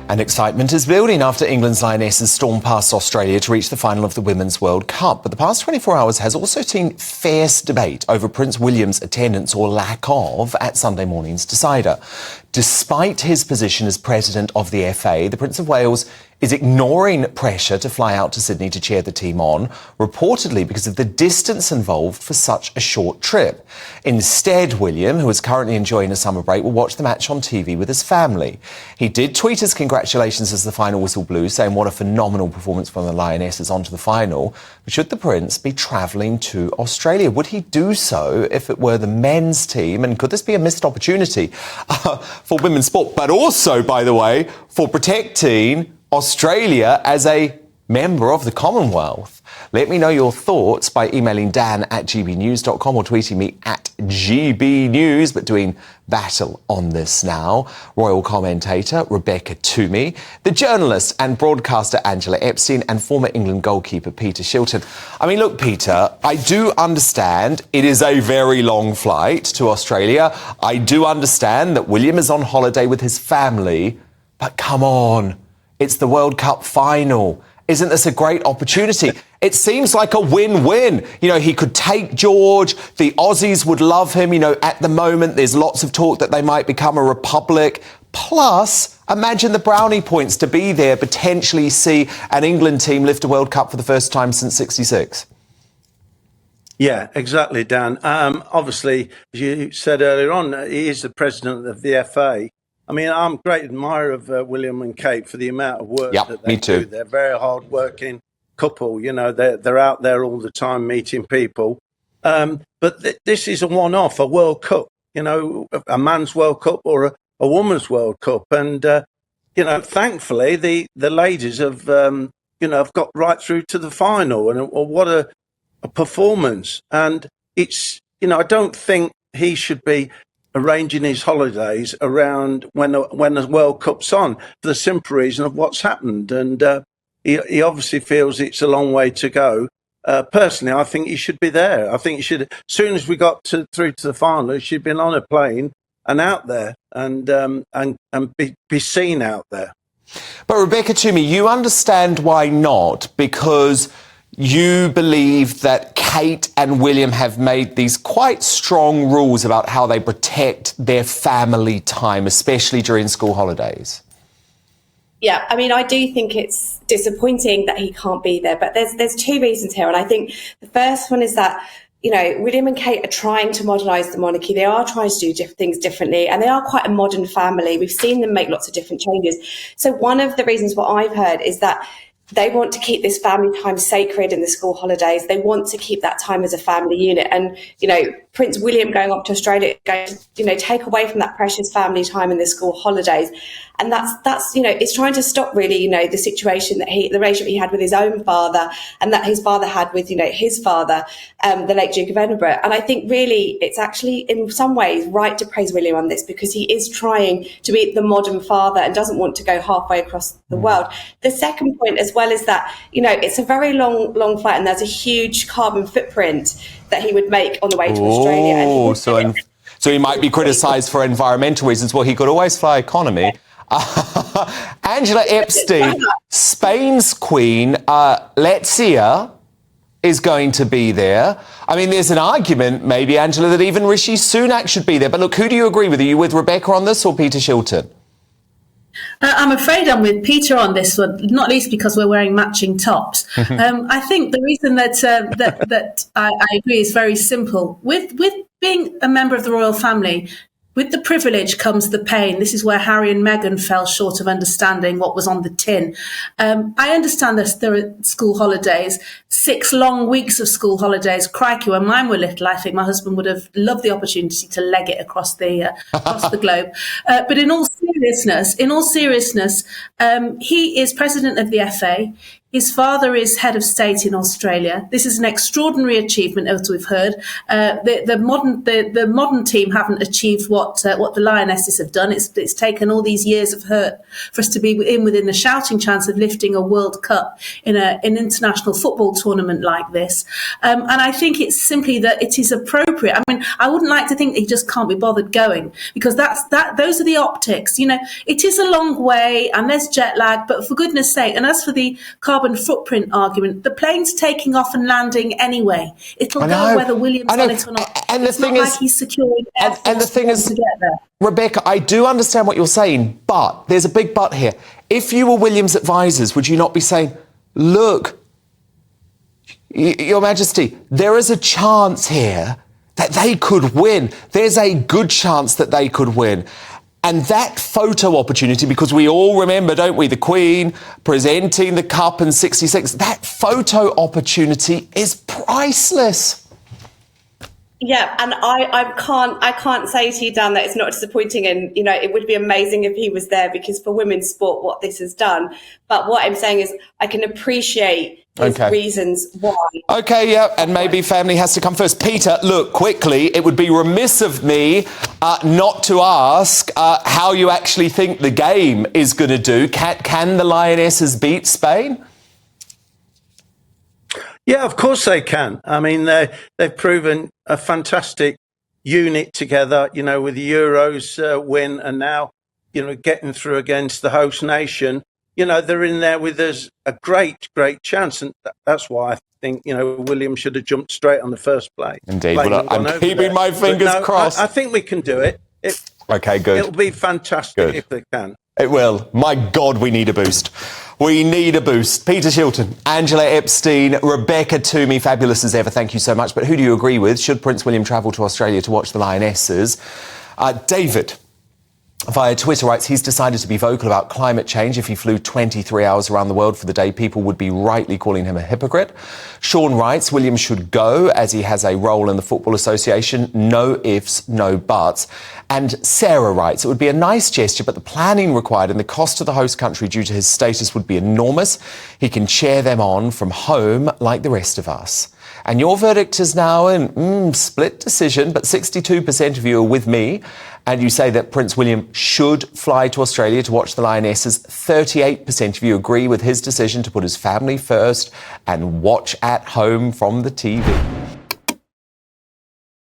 And excitement is building after England's Lionesses stormed past Australia to reach the final of the Women's World Cup. But the past 24 hours has also seen fierce debate over Prince William's attendance or lack of at Sunday morning's decider. Despite his position as president of the FA, the Prince of Wales is ignoring pressure to fly out to Sydney to cheer the team on, reportedly because of the distance involved for such a short trip. Instead, William, who is currently enjoying a summer break, will watch the match on TV with his family. He did tweet his congratulations as the final whistle blew, saying what a phenomenal performance from the Lionesses onto the final. But should the Prince be travelling to Australia? Would he do so if it were the men's team? And could this be a missed opportunity for women's sport, but also, by the way, for protecting Australia as a member of the Commonwealth? Let me know your thoughts by emailing dan@gbnews.com or tweeting me @gbnews, but doing battle on this now. Royal commentator Rebecca Toomey, the journalist and broadcaster Angela Epstein, and former England goalkeeper Peter Shilton. I mean, look, Peter, I do understand it is a very long flight to Australia. I do understand that William is on holiday with his family, but come on, it's the World Cup final. Isn't this a great opportunity? It seems like a win-win. You know, he could take George. The Aussies would love him. You know, at the moment, there's lots of talk that they might become a republic. Plus, imagine the brownie points to be there, potentially see an England team lift a World Cup for the first time since '66. Yeah, exactly, Dan. Obviously, as you said earlier on, he is the president of the FA. I mean, I'm a great admirer of William and Kate for the amount of work that they do. They're a very hard-working couple. You know, they're out there all the time meeting people. But this is a one-off, a World Cup, you know, a man's World Cup or a woman's World Cup. And, you know, thankfully, the ladies have, you know, have got right through to the final. And what a performance. And it's, you know, I don't think he should be arranging his holidays around when the World Cup's on, for the simple reason of what's happened. And he obviously feels it's a long way to go. Personally, I think he should be there. I think he should, as soon as we got through to the final, he should have been on a plane and out there and be seen out there. But Rebecca Toomey, you understand why not, because you believe that Kate and William have made these quite strong rules about how they protect their family time, especially during school holidays. Yeah, I mean, I do think it's disappointing that he can't be there, but there's two reasons here. And I think the first one is that, you know, William and Kate are trying to modernise the monarchy. They are trying to do things differently, and they are quite a modern family. We've seen them make lots of different changes. So one of the reasons what I've heard is that they want to keep this family time sacred in the school holidays. They want to keep that time as a family unit. And, you know, Prince William going off to Australia is going to, you know, take away from that precious family time in the school holidays. And that's, you know, it's trying to stop really, you know, the situation that the relationship he had with his own father and that his father had with, you know, his father, the late Duke of Edinburgh. And I think really it's actually in some ways right to praise William on this, because he is trying to be the modern father and doesn't want to go halfway across the world. The second point as well is that, you know, it's a very long flight and there's a huge carbon footprint that he would make on the way to Australia. And so he might be criticised for environmental reasons. Well, he could always fly economy. Angela Epstein, Spain's Queen, Letizia, is going to be there. I mean, there's an argument, maybe, Angela, that even Rishi Sunak should be there. But look, who do you agree with? Are you with Rebecca on this or Peter Shilton? I'm afraid I'm with Peter on this one, not least because we're wearing matching tops. I think the reason that I agree is very simple. With being a member of the royal family, with the privilege comes the pain. This is where Harry and Meghan fell short of understanding what was on the tin. I understand that there are school holidays, 6 long weeks of school holidays. Crikey, when mine were little, I think my husband would have loved the opportunity to leg it across the globe. But in all seriousness, he is president of the FA. His father is head of state in Australia. This is an extraordinary achievement, as we've heard. The modern team haven't achieved what the Lionesses have done. It's taken all these years of hurt for us to be within a shouting chance of lifting a World Cup in an international football tournament like this. And I think it's simply that it is appropriate. I mean, I wouldn't like to think that he just can't be bothered going, because those are the optics. You know, it is a long way and there's jet lag, but for goodness sake, and as for the carbon footprint argument, the plane's taking off and landing anyway. It'll go whether William's on it or not. And the it's thing not is, like he's securing and the thing is, to get there. Rebecca, I do understand what you're saying, but there's a big but here. If you were William's advisors, would you not be saying, look, Your Majesty, there is a chance here that they could win. There's a good chance that they could win. And that photo opportunity, because we all remember, don't we, the Queen presenting the cup in '66, that photo opportunity is priceless. Yeah, and I can't say to you, Dan, that it's not disappointing, and you know it would be amazing if he was there, because for women's sport, what this has done. But what I'm saying is, I can appreciate his reasons why. Okay, yeah, and maybe family has to come first. Peter, look, quickly, it would be remiss of me not to ask how you actually think the game is going to do. Can the Lionesses beat Spain? Yeah, of course they can. I mean, they've proven a fantastic unit together, you know, with the Euros win, and now, you know, getting through against the host nation. You know, they're in there with us a great chance. And that's why I think, you know, William should have jumped straight on the first play. Indeed. Well, I'm keeping my fingers crossed. I think we can do it. Okay, good. It'll be fantastic if they can. It will. My God, we need a boost. We need a boost. Peter Shilton, Angela Epstein, Rebecca Toomey, fabulous as ever. Thank you so much. But who do you agree with? Should Prince William travel to Australia to watch the Lionesses? David, via Twitter, writes he's decided to be vocal about climate change. If he flew 23 hours around the world for the day, people would be rightly calling him a hypocrite. Sean writes William should go as he has a role in the Football Association. No ifs, no buts. And Sarah writes it would be a nice gesture, but the planning required and the cost to the host country due to his status would be enormous. He can cheer them on from home like the rest of us. And your verdict is now in split decision, but 62% of you are with me. And you say that Prince William should fly to Australia to watch the Lionesses. 38% of you agree with his decision to put his family first and watch at home from the TV.